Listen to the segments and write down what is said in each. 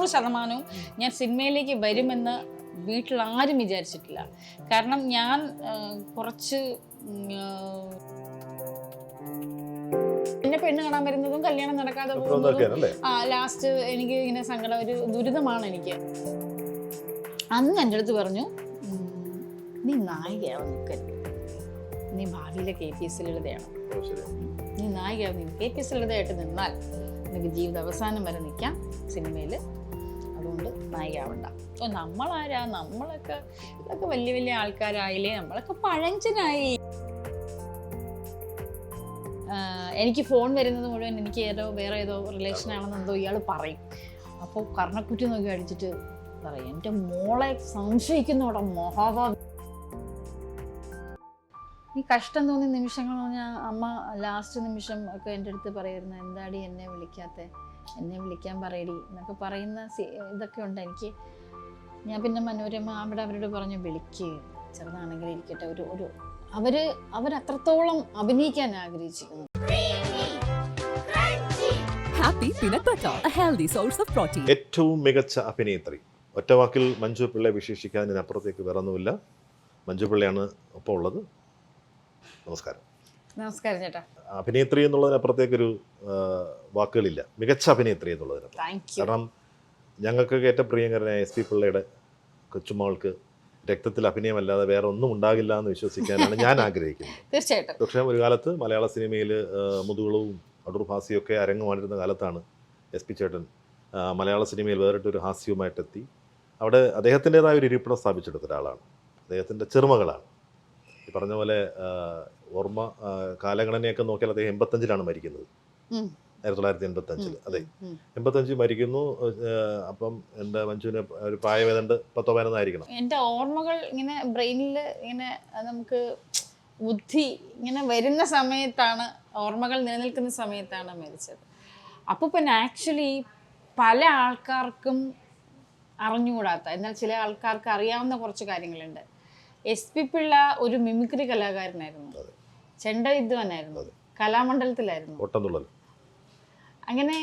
100% ഞാൻ സിനിമയിലേക്ക് വരുമെന്ന് വീട്ടിൽ ആരും വിചാരിച്ചിട്ടില്ല. കാരണം ഞാൻ കുറച്ച് എന്നെ പെണ്ണ് കാണാൻ വരുന്നതും കല്യാണം നടക്കാതെ പോകുന്നതും ലാസ്റ്റ് എനിക്ക് ഇങ്ങനെ സങ്കടം, ഒരു ദുരിതമാണ് എനിക്ക്. അന്ന് എൻ്റെ അടുത്ത് പറഞ്ഞു, നീ നായികയാവാൻ നിൽക്കരുത്, നീ ഭാവിയിലെ KPS ലളിതയാണ്, നീ നായികയാവും, KPS ലളിതയായിട്ട് നിന്നാൽ നിനക്ക് ജീവിത അവസാനം വരെ നിൽക്കാം സിനിമയിൽ, അതുകൊണ്ട് നായികയാവണ്ട. ഓ നമ്മളാരാ, ഇതൊക്കെ വലിയ വലിയ ആൾക്കാരായില്ലേ, നമ്മളൊക്കെ പഴഞ്ചനായി. എനിക്ക് ഫോൺ വരുന്നത് മുഴുവൻ എനിക്ക് വേറെ ഏതോ റിലേഷനാണെന്നെന്തോ ഇയാൾ പറയും. അപ്പോൾ കർണക്കുറ്റി നോക്കി അടിച്ചിട്ട് പറയും, എൻ്റെ മോളെ സംശയിക്കുന്നോടെ മഹാഭാ. ഈ കഷ്ടം തോന്നിയ നിമിഷങ്ങൾ പറഞ്ഞാൽ അമ്മ ലാസ്റ്റ് നിമിഷം ഒക്കെ എൻ്റെ അടുത്ത് പറയുന്നത്, എന്താടി എന്നെ വിളിക്കാത്തെ, എന്നെ വിളിക്കാൻ പറയടി എന്നൊക്കെ പറയുന്ന ഇതൊക്കെ ഉണ്ട് എനിക്ക്. ഞാൻ പിന്നെ മനോരമ അവരോട് പറഞ്ഞു, വിളിക്ക്, ചെറുതാണെങ്കിൽ ഇരിക്കട്ടെ, ഒരു അവരത്രത്തോളം അഭിനയിക്കാൻ ആഗ്രഹിച്ചിരുന്നു. ഏറ്റവും മികച്ച അഭിനേത്രി, ഒറ്റ വാക്കിൽ മഞ്ജു പിള്ളയെ വിശേഷിക്കാൻ ഇതിനപ്പുറത്തേക്ക് വേറൊന്നുമില്ല. മഞ്ജു പിള്ളയാണ് ഒപ്പം ഉള്ളത്. നമസ്കാരം. നമസ്കാരം ചേട്ടാ. അഭിനേത്രി എന്നുള്ളതിനപ്പുറത്തേക്കൊരു വാക്കുകളില്ല, മികച്ച അഭിനേത്രി എന്നുള്ളതിന്. കാരണം ഞങ്ങൾക്കൊക്കെ ഏറ്റവും പ്രിയങ്കരനായ SP പിള്ളയുടെ കൊച്ചുമോൾക്ക് രക്തത്തിൽ അഭിനയമല്ലാതെ വേറെ ഒന്നും ഉണ്ടാകില്ല എന്ന് വിശ്വസിക്കാനാണ് ഞാൻ ആഗ്രഹിക്കുന്നത്. തീർച്ചയായിട്ടും. പക്ഷേ ഒരു കാലത്ത് മലയാള സിനിമയിൽ മുതുകുളവും അടൂർ ഹാസ്യമൊക്കെ അരങ്ങുമാണ്ടിരുന്ന കാലത്താണ് SP ചേട്ടൻ മലയാള സിനിമയിൽ വേറിട്ടൊരു ഹാസ്യവുമായിട്ടെത്തി. അവിടെ അദ്ദേഹത്തിൻ്റെതായ ഒരു ഇരിപ്പിടം സ്ഥാപിച്ചെടുത്ത ഒരാളാണ്. അദ്ദേഹത്തിൻ്റെ ചെറുമകളാണ്. ഈ പറഞ്ഞ പോലെ ഓർമ്മ കാലഗണനയൊക്കെ നോക്കിയാൽ അദ്ദേഹം 85-ലാണ് മരിക്കുന്നത്. 1985. അതെ, 85 മരിക്കുന്നു. അപ്പം എൻ്റെ മഞ്ജുവിന് ഒരു പ്രായം ഏതാണ്ട് 10-11 ആയിരിക്കണം. എൻ്റെ ഓർമ്മകൾ ഇങ്ങനെ ബ്രെയിനിൽ ഇങ്ങനെ നമുക്ക് ബുദ്ധി ഇങ്ങനെ വരുന്ന സമയത്താണ്, ഓർമ്മകൾ നിലനിൽക്കുന്ന സമയത്താണ് മരിച്ചത്. അപ്പോൾ പിന്നെ ആക്ച്വലി പല ആൾക്കാർക്കും അറിഞ്ഞുകൂടാത്ത, എന്നാൽ ചില ആൾക്കാർക്ക് അറിയാവുന്ന കുറച്ച് കാര്യങ്ങളുണ്ട്. SP പിള്ള ഒരു മിമിക്രി കലാകാരനായിരുന്നു, ചെണ്ടവിദ്വാനായിരുന്നു, കലാമണ്ഡലത്തിലായിരുന്നു. അങ്ങനെ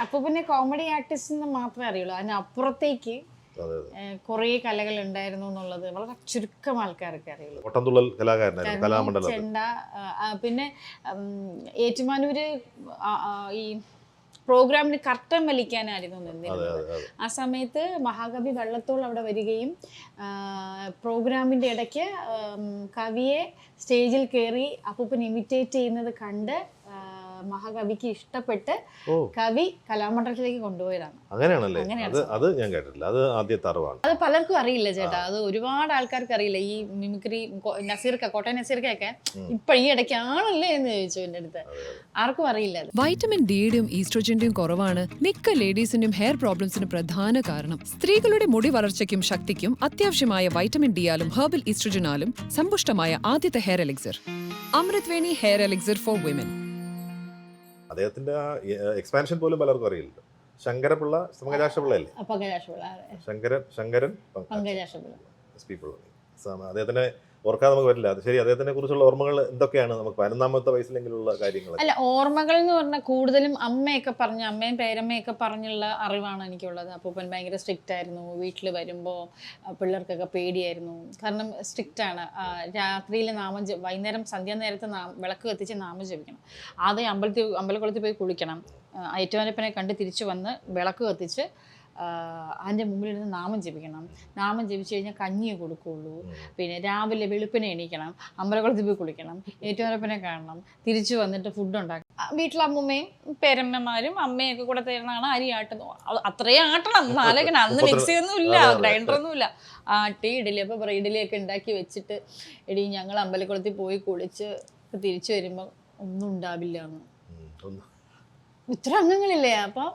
അപ്പോൾ പിന്നെ കോമഡി ആർട്ടിസ്റ്റ് എന്ന് മാത്രമേ അറിയുള്ളൂ. അതിനപ്പുറത്തേക്ക് കുറേ കലകൾ ഉണ്ടായിരുന്നു എന്നുള്ളത് വളരെ ചുരുക്കം ആൾക്കാർക്ക് അറിയുള്ളൂ. ചെണ്ട, പിന്നെ ഏറ്റുമാനൂര് ഈ പ്രോഗ്രാമിന് കർട്ടൻ വലിക്കാനായിരുന്നു നിന്നിരുന്നത്. ആ സമയത്ത് മഹാകവി വള്ളത്തോൾ അവിടെ വരികയും പ്രോഗ്രാമിൻ്റെ ഇടയ്ക്ക് കവിയെ സ്റ്റേജിൽ കയറി അപ്പൂപ്പൻ ഇമിറ്റേറ്റ് ചെയ്യുന്നത് കണ്ട് മഹാകവിക്ക് ഇഷ്ടപ്പെട്ട് കവി കലാമണ്ഡലത്തിലേക്ക് കൊണ്ടുപോയതാണ്. അങ്ങനെയാണല്ലേ? അത് ഞാൻ കേട്ടിട്ടില്ല. അത് ആദ്യത്തെ അറിവാണ്. അത് പലർക്കും അറിയില്ല ചേട്ടാ, അത് ഒരുപാട് ആൾക്കാർക്ക് അറിയില്ല. ഈ മിമിക്രി കോട്ടയം നസീർക്കൊക്കെ ഇപ്പൊ ഈ ഇടയ്ക്കാണല്ലേ എന്ന് ചോദിച്ചു എൻ്റെ അടുത്ത്. ആർക്കും അറിയില്ല. വൈറ്റമിൻ ഡിയുടെയും ഈസ്ട്രോജന്റെയും കുറവാണ് മിക്ക ലേഡീസിന്റെയും ഹെയർ പ്രോബ്ലംസിന് പ്രധാന കാരണം. സ്ത്രീകളുടെ മുടി വളർച്ചയ്ക്കും ശക്തിക്കും അത്യാവശ്യമായ വൈറ്റമിൻ ഡിയാലും ഹെർബൽ ഈസ്ട്രോജനാലും സമ്പുഷ്ടമായ ആദ്യത്തെ hair elixir Amrit Veni hair elixir for women. അദ്ദേഹത്തിന്റെ എക്സ്പാൻഷൻ പോലും പലർക്കും അറിയില്ല. ശങ്കരപിള്ള, പങ്കജാക്ഷപിള്ളയല്ലേ? ശങ്കരൻ SP പിള്ള. അദ്ദേഹത്തിനെ ഓർക്കാതെ നമുക്ക് പറ്റില്ല. അത് ശരി. അദ്ദേഹത്തിനെ കുറിച്ചുള്ള ഓർമ്മകൾ എന്തൊക്കെയാണ്? നമുക്ക് 11ാമത്തെ വയസ്സിലെങ്കിലുള്ള കാര്യങ്ങൾ. അല്ല, ഓർമ്മകൾ എന്ന് പറഞ്ഞാൽ കൂടുതലും അമ്മയും പേരമ്മയൊക്കെ പറഞ്ഞുള്ള അറിവാണ് എനിക്കുള്ളത്. അപ്പൂപ്പൻ ഭയങ്കര സ്ട്രിക്റ്റ് ആയിരുന്നു. വീട്ടിൽ വരുമ്പോൾ പിള്ളേർക്കൊക്കെ പേടിയായിരുന്നു. കാരണം സ്ട്രിക്റ്റ് ആണ്. രാത്രിയിൽ വൈകുന്നേരം സന്ധ്യാനേരത്ത് വിളക്ക് കത്തിച്ച് നാമം ജപിക്കണം. ആദ്യം അമ്പലക്കുളത്തിൽ പോയി കുളിക്കണം. ഏറ്റുമാനപ്പനെ കണ്ട് തിരിച്ചു വന്ന് വിളക്ക് കത്തിച്ച് അതിൻ്റെ മുമ്പിലിരുന്ന് നാമം ജപിക്കണം. നാമം ജപിച്ചു കഴിഞ്ഞാൽ കഞ്ഞിയെ കൊടുക്കുകയുള്ളൂ. പിന്നെ രാവിലെ വെളുപ്പിനെ എണീക്കണം, അമ്പലക്കുളത്തിൽ പോയി കുളിക്കണം, ഏറ്റുമാനപ്പനെ കാണണം, തിരിച്ചു വന്നിട്ട് ഫുഡ് ഉണ്ടാക്കണം. വീട്ടിലെ അമ്മൂമ്മയും പേരമ്മമാരും അമ്മയൊക്കെ കൂടെ തരുന്നതാണ് അരി ആട്ടുന്നു. അത്രയും ആട്ടണം. നാലേക്കണം. അന്ന് മിക്സിയൊന്നുമില്ല, ഗ്രൈൻഡറൊന്നുമില്ല. ആട്ടി ഇഡലി, അപ്പോൾ ഇഡലിയൊക്കെ ഉണ്ടാക്കി വെച്ചിട്ട്, എടി ഞങ്ങൾ അമ്പലക്കുളത്തിൽ പോയി കുളിച്ച് തിരിച്ചു വരുമ്പോൾ ഒന്നും ഉണ്ടാവില്ല എന്ന്. ഇത്ര അംഗങ്ങളില്ലേ? അപ്പോൾ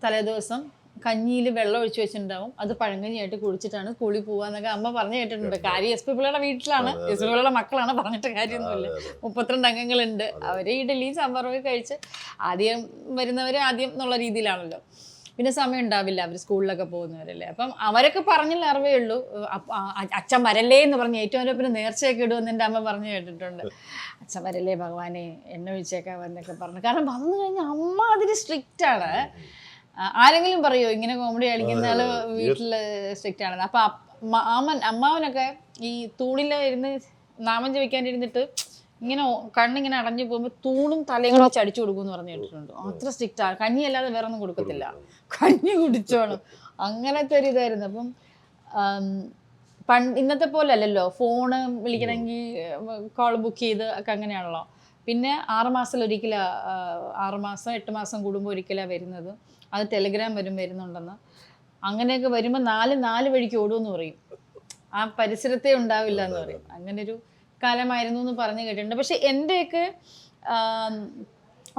തലേദിവസം കഞ്ഞിയിൽ വെള്ളം ഒഴിച്ചു വെച്ചിട്ടുണ്ടാവും. അത് പഴങ്കഞ്ഞിയായിട്ട് കുടിച്ചിട്ടാണ് സ്കൂളിൽ പോവാന്നൊക്കെ അമ്മ പറഞ്ഞു കേട്ടിട്ടുണ്ട്. കാര്യം SP പിള്ളയുടെ വീട്ടിലാണ്, SP പിള്ളയുടെ മക്കളാണ്, പറഞ്ഞിട്ട് കാര്യമൊന്നുമില്ല. 32 അംഗങ്ങളുണ്ട്. അവരെ ഇഡലിയും സാമ്പാറൊക്കെ കഴിച്ച് ആദ്യം വരുന്നവർ ആദ്യം എന്നുള്ള രീതിയിലാണല്ലോ. പിന്നെ സമയം ഉണ്ടാവില്ല, അവർ സ്കൂളിലൊക്കെ പോകുന്നവരല്ലേ. അപ്പം അവരൊക്കെ പറഞ്ഞുള്ള അറിവേ ഉള്ളൂ. അച്ഛൻ വരല്ലേ എന്ന് പറഞ്ഞ് ഏറ്റുമാനപ്പന് നേർച്ചയൊക്കെ ഇടുമെന്ന് എൻ്റെ അമ്മ പറഞ്ഞു കേട്ടിട്ടുണ്ട്. അച്ഛൻ വരല്ലേ ഭഗവാനെ, എണ്ണ ഒഴിച്ചേക്കാവെന്നൊക്കെ പറഞ്ഞു. കാരണം വന്നു കഴിഞ്ഞാൽ അമ്മ അതിന് സ്ട്രിക്റ്റാണ്. ആരെങ്കിലും പറയോ ഇങ്ങനെ കോമഡി കളിക്കുന്ന ആള് വീട്ടില് സ്ട്രിക്റ്റ് ആണെന്ന്? അപ്പൊ അമ്മാവനൊക്കെ ഈ തൂണില് ഇരുന്ന് നാമം ജപിക്കാൻ ഇരുന്നിട്ട് ഇങ്ങനെ കണ്ണിങ്ങനെ അടഞ്ഞു പോകുമ്പോൾ തൂണും തലയും കൂടെ വെച്ച് അടിച്ചു കൊടുക്കും എന്ന് പറഞ്ഞു കേട്ടിട്ടുണ്ട്. അത്ര സ്ട്രിക്റ്റ് ആണ്. കഞ്ഞി അല്ലാതെ വേറെ ഒന്നും കൊടുക്കത്തില്ല, കഞ്ഞി കുടിച്ചോണം, അങ്ങനത്തെ ഒരു ഇതായിരുന്നു. അപ്പം ഇന്നത്തെ പോലെ അല്ലല്ലോ, ഫോണ് വിളിക്കണമെങ്കിൽ കോൾ ബുക്ക് ചെയ്ത് ഒക്കെ അങ്ങനെയാണല്ലോ. പിന്നെ 6 മാസത്തിലൊരിക്കലാണ്, 6 മാസം 8 മാസം കൂടുമ്പോൾ ഒരിക്കലാണ് വരുന്നത്. അത് ടെലിഗ്രാം വരുന്നുണ്ടെന്ന്. അങ്ങനെയൊക്കെ വരുമ്പോൾ 4 വഴിക്ക് ഓടുമെന്ന് പറയും, ആ പരിസരത്തെ ഉണ്ടാവില്ല എന്ന് പറയും. അങ്ങനെ ഒരു കാലമായിരുന്നു എന്ന് പറഞ്ഞു കേട്ടിട്ടുണ്ട്. പക്ഷെ എൻ്റെയൊക്കെ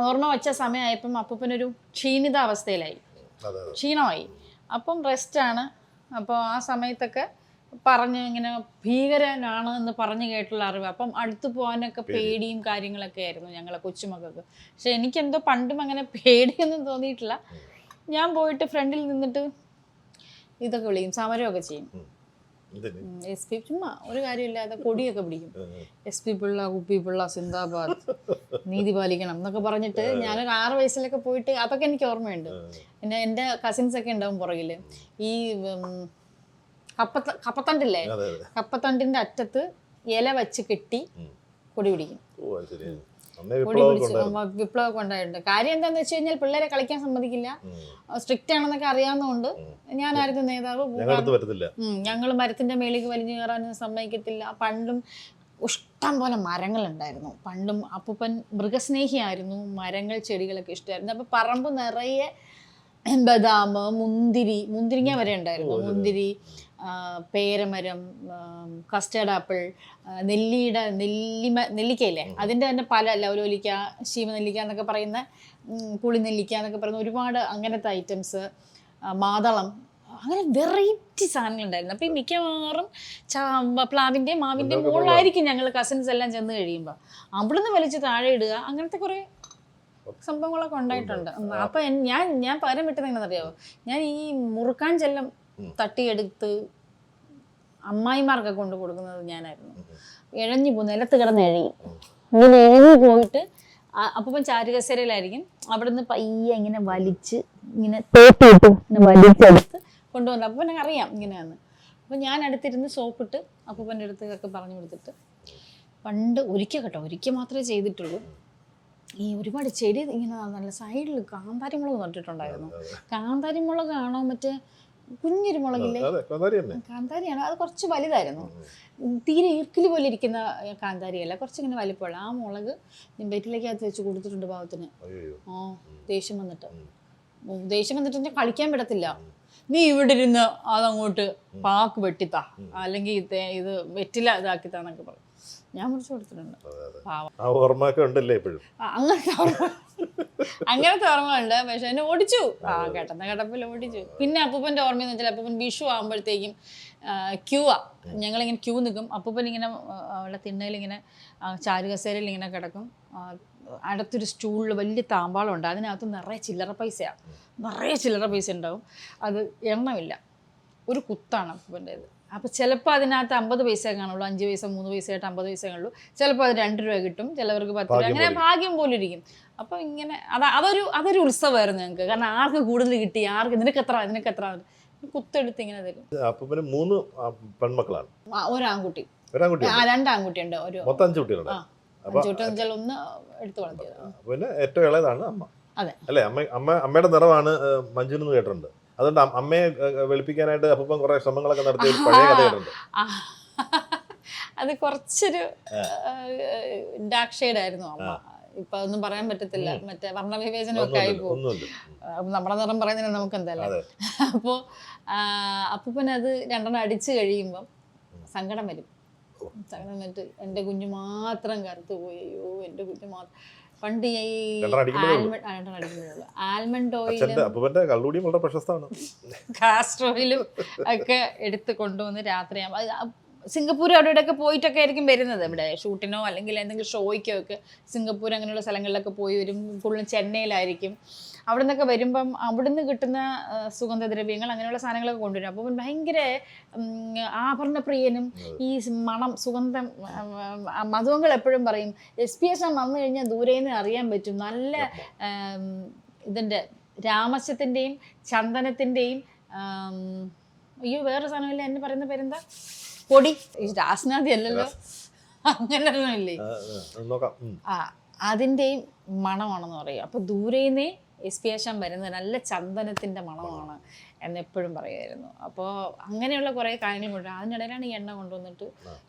ഓർമ്മ വെച്ച സമയമായപ്പം അപ്പൂപ്പനൊരു ക്ഷീണിതാവസ്ഥയിലായി, ക്ഷീണമായി. അപ്പം റെസ്റ്റാണ്. അപ്പോൾ ആ സമയത്തൊക്കെ പറഞ്ഞ് ഇങ്ങനെ ഭീകരനാണ് എന്ന് പറഞ്ഞു കേട്ടുള്ള അറിവ്. അപ്പം അടുത്ത് പോകാനൊക്കെ പേടിയും കാര്യങ്ങളൊക്കെ ആയിരുന്നു ഞങ്ങളെ കൊച്ചുമക്കൾക്ക്. പക്ഷെ എനിക്കെന്തോ പണ്ടും അങ്ങനെ പേടിയൊന്നും തോന്നിയിട്ടില്ല. ഞാൻ പോയിട്ട് ഫ്രണ്ടിൽ നിന്നിട്ട് ഇതൊക്കെ വിളിക്കും, സമരമൊക്കെ ചെയ്യും. SP ചുമ്മാ ഒരു കാര്യമില്ലാതെ കൊടിയൊക്കെ പിടിക്കും. SP പിള്ള, കുപ്പി പിള്ള, സിന്ദാബാദ്, നീതി പാലിക്കണം എന്നൊക്കെ പറഞ്ഞിട്ട് ഞാനൊരു 6 വയസ്സിലൊക്കെ പോയിട്ട് അതൊക്കെ എനിക്ക് ഓർമ്മയുണ്ട്. പിന്നെ എൻ്റെ കസിൻസ് ഒക്കെ ഉണ്ടാവും പുറകില്. ഈ കപ്പത്തണ്ടില്ലേ, കപ്പത്തണ്ടിന്റെ അറ്റത്ത് ഇല വെച്ച് കെട്ടി കൊടി പിടിക്കും. കൊടി പിടിച്ച് വിപ്ലവമൊക്കെ ഉണ്ടായിട്ടുണ്ട്. കാര്യം എന്താന്ന് വെച്ച് കഴിഞ്ഞാൽ പിള്ളേരെ കളിക്കാൻ സമ്മതിക്കില്ല, സ്ട്രിക്റ്റ് ആണെന്നൊക്കെ അറിയാവുന്നതുകൊണ്ട് ഞാനായിരുന്നു നേതാവ്. ഞങ്ങൾ മരത്തിന്റെ മേലേക്ക് വലിഞ്ഞു കയറാനും സമ്മതിക്കത്തില്ല. പണ്ടും ഇഷ്ടം പോലെ മരങ്ങളുണ്ടായിരുന്നു. പണ്ടും അപ്പൂപ്പൻ മൃഗസ്നേഹിയായിരുന്നു, മരങ്ങൾ ചെടികളൊക്കെ ഇഷ്ടമായിരുന്നു. അപ്പൊ പറമ്പ് നിറയെ ബദാം, മുന്തിരിങ്ങ വരെ ഉണ്ടായിരുന്നു. മുന്തിരി, പേരമരം, കസ്റ്റേർഡ് ആപ്പിൾ, നെല്ലിക്കയില്ലേ അതിൻ്റെ തന്നെ പല ലൗലോലിക്ക, ശീമനെല്ലിക്ക എന്നൊക്കെ പറയുന്ന, പുളിനെല്ലിക്ക എന്നൊക്കെ പറയുന്ന ഒരുപാട് അങ്ങനത്തെ ഐറ്റംസ്, മാതളം, അങ്ങനെ വെറൈറ്റി സാധനങ്ങളുണ്ടായിരുന്നു. അപ്പം ഈ മിക്കവാറും പ്ലാവിൻ്റെയും മാവിൻ്റെയും മുകളിലായിരിക്കും ഞങ്ങൾ കസിൻസ് എല്ലാം ചെന്ന് കഴിയുമ്പോൾ. അവിടുന്ന് വലിച്ച് താഴെ ഇടുക, അങ്ങനത്തെ കുറേ സംഭവങ്ങളൊക്കെ ഉണ്ടായിട്ടുണ്ട്. അപ്പം ഞാൻ പകരം വിട്ടത് എങ്ങനെയാണെന്നറിയാമോ? ഞാൻ ഈ മുറുക്കാൻ ചെല്ലം തട്ടിയെടുത്ത് അമ്മായിമാർക്കൊക്കെ കൊണ്ട് കൊടുക്കുന്നത് ഞാനായിരുന്നു. ഇഴഞ്ഞു പോകും, നിലത്ത് കിടന്ന് എഴയും. ഇങ്ങനെ എഴഞ്ഞു പോയിട്ട് അപ്പം ചാരുകസേരയിലായിരിക്കും. അവിടെ നിന്ന് പയ്യെ ഇങ്ങനെ വലിച്ച് ഇങ്ങനെ തോട്ടിട്ട് ഇങ്ങനെ വലിച്ചെടുത്ത് കൊണ്ടുവന്നു. അപ്പം എനിക്ക് അറിയാം ഇങ്ങനെയാന്ന്. അപ്പം ഞാൻ അടുത്തിരുന്ന് സോപ്പിട്ട് അപ്പൂപ്പൻ്റെ അടുത്തൊക്കെ പറഞ്ഞു കൊടുത്തിട്ട്, പണ്ട് ഒരിക്കൽ മാത്രമേ ചെയ്തിട്ടുള്ളൂ. ഈ ഒരുപാട് ചെടി ഇങ്ങനെ നല്ല സൈഡിൽ കാന്താരി മുളക് നട്ടിട്ടുണ്ടായിരുന്നു. കാന്താരി മുളകാണോ മറ്റേ കുഞ്ഞൊരു മുളകില്ലേ, കാന്താരിയാണ്. അത് കുറച്ച് വലുതായിരുന്നു, തീരെ ഈർക്കിൽ പോലെ ഇരിക്കുന്ന കാന്താരിയല്ല, കുറച്ചിങ്ങനെ വലിപ്പമുള്ള ആ മുളക് ബെറ്റിലേക്കകത്ത് വെച്ച് കൊടുത്തിട്ടുണ്ട് പാവത്തിന്. ദേഷ്യം വന്നിട്ട് കളിക്കാൻ വിടത്തില്ല. നീ ഇവിടെ ഇരുന്ന് അതങ്ങോട്ട് പാക്ക് വെട്ടിത്താ, അല്ലെങ്കിൽ ഇത് വെറ്റില ഇതാക്കിത്താന്നൊക്കെ പറയും. ഞാൻ മുറിച്ച് കൊടുത്തിട്ടുണ്ട്. അങ്ങനത്തെ ഓർമ്മയുണ്ട്. പക്ഷെ എന്നെ ഓടിച്ചു, കേട്ടപ്പിൽ ഓടിച്ചു. പിന്നെ അപ്പൂപ്പൻ്റെ ഓർമ്മയെന്ന് വെച്ചാൽ അപ്പൂപ്പൻ വിഷു ആകുമ്പോഴത്തേക്കും ഞങ്ങളിങ്ങനെ ക്യൂ നിൽക്കും. അപ്പൂപ്പൻ ഇങ്ങനെ അവിടെ തിണ്ണയിലിങ്ങനെ ചാരുകസേരയിൽ ഇങ്ങനെ കിടക്കും. അടുത്തൊരു സ്റ്റൂളിൽ വലിയ താമ്പാളമുണ്ട്, അതിനകത്ത് നിറയെ ചില്ലറ പൈസ ഉണ്ടാവും. അത് എണ്ണമില്ല, ഒരു കുത്താണ് അപ്പൂപ്പൻ്റേത്. അപ്പോൾ ചിലപ്പോൾ അതിനകത്ത് 50 പൈസ കാണുള്ളൂ, 5 പൈസ 3 പൈസയായിട്ട് 50 പൈസ കാണുള്ളൂ. ചിലപ്പോൾ അത് 2 രൂപ കിട്ടും, ചിലവർക്ക് 10 രൂപ, അങ്ങനെ ഭാഗ്യം പോലെ ഇരിക്കും. അപ്പോൾ ഇങ്ങനെ അതൊരു ഉത്സവമായിരുന്നു ഞങ്ങൾക്ക്. കാരണം ആർക്ക് കൂടുതൽ കിട്ടി, ആർക്ക് നിനക്ക് എത്ര കുത്തെടുത്ത് ഇങ്ങനെ തരും. 3 പെൺമക്കളാണ്, ഒരാൺകുട്ടി, 2 ആൺകുട്ടിയുണ്ട്, ഒരു 5 കുട്ടികളുണ്ട്. 5 കുട്ടികൾ, ഒന്ന് എടുത്തു വളർത്തിയത്. പിന്നെ ഏറ്റവും ഇളയതാണ് അമ്മ. അതെ അല്ലേ? അമ്മയുടെ നിറവാണ് മഞ്ജു എന്ന് കേട്ടിട്ടുണ്ട്. അതുകൊണ്ട് അമ്മയെ വെളുപ്പിക്കാനായിട്ട് അപ്പൂപ്പൻ കുറെ ശ്രമങ്ങളൊക്കെ നടത്തിയ ഒരു പഴയ കഥ കേട്ടിട്ടുണ്ട്. അത് കുറച്ചൊരു ഡാർക്ക് ഷെയ്ഡ് ആയിരുന്നു അമ്മ. ഇപ്പൊ ഒന്നും പറയാൻ പറ്റത്തില്ല, മറ്റേ വർണ്ണവിവേചനമൊക്കെ ആയി പോകും. നമ്മുടെ നിറം പറയുന്നതിന് നമുക്ക് എന്തായാലും. അപ്പോൾ അപ്പൂപ്പൻ അത് 2 അടിച്ചു കഴിയുമ്പം സങ്കടം വരും. വന്നിട്ട് എൻ്റെ കുഞ്ഞു മാത്രം കറുത്തു പോയി, അയ്യോ എൻ്റെ കുഞ്ഞു മാത്രം. പണ്ട് ഈ ആൽമണ്ട് ഓയിലും കാസ്റ്റർ ഓയിലും ഒക്കെ എടുത്ത് കൊണ്ടുവന്ന് രാത്രിയാകുമ്പോൾ, സിംഗപ്പൂർ അവിടെ ഇവിടെയൊക്കെ പോയിട്ടൊക്കെ ആയിരിക്കും വരുന്നത്. ഇവിടെ ഷൂട്ടിനോ അല്ലെങ്കിൽ എന്തെങ്കിലും ഷോയ്ക്കോ ഒക്കെ സിംഗപ്പൂർ അങ്ങനെയുള്ള സ്ഥലങ്ങളിലൊക്കെ പോയി വരും. ഫുള്ളും ചെന്നൈയിലായിരിക്കും. അവിടെ നിന്നൊക്കെ വരുമ്പം അവിടുന്ന് കിട്ടുന്ന സുഗന്ധദ്രവ്യങ്ങൾ അങ്ങനെയുള്ള സാധനങ്ങളൊക്കെ കൊണ്ടുവരും. അപ്പോൾ ഭയങ്കര ആഭരണപ്രിയനും ഈ മണം സുഗന്ധം മധുവങ്ങൾ എപ്പോഴും പറയും SP വന്നു കഴിഞ്ഞാൽ ദൂരെ നിന്ന് അറിയാൻ പറ്റും, നല്ല ഇതിൻ്റെ രാമസ്യത്തിൻ്റെയും ചന്ദനത്തിൻ്റെയും അയ്യോ വേറെ സാധനമില്ല, എന്നെ പറയുന്ന പേരെന്താ, പൊടി, രാസ്നാദി അല്ലല്ലോ, അങ്ങനെ ഇല്ലേ, നോക്കാം. ആ അതിൻ്റെയും മണമാണെന്ന് പറയും. അപ്പോൾ ദൂരേന്നേ എസ് പി ആശാൻ വരുന്നത് നല്ല ചന്ദനത്തിൻ്റെ മണമാണ് എന്നെപ്പോഴും പറയുമായിരുന്നു. അപ്പോൾ അങ്ങനെയുള്ള കുറേ കാര്യങ്ങൾ കൊണ്ടുവരും. അതിനിടയിലാണ് ഈ എണ്ണ കൊണ്ടുവന്നിട്ട്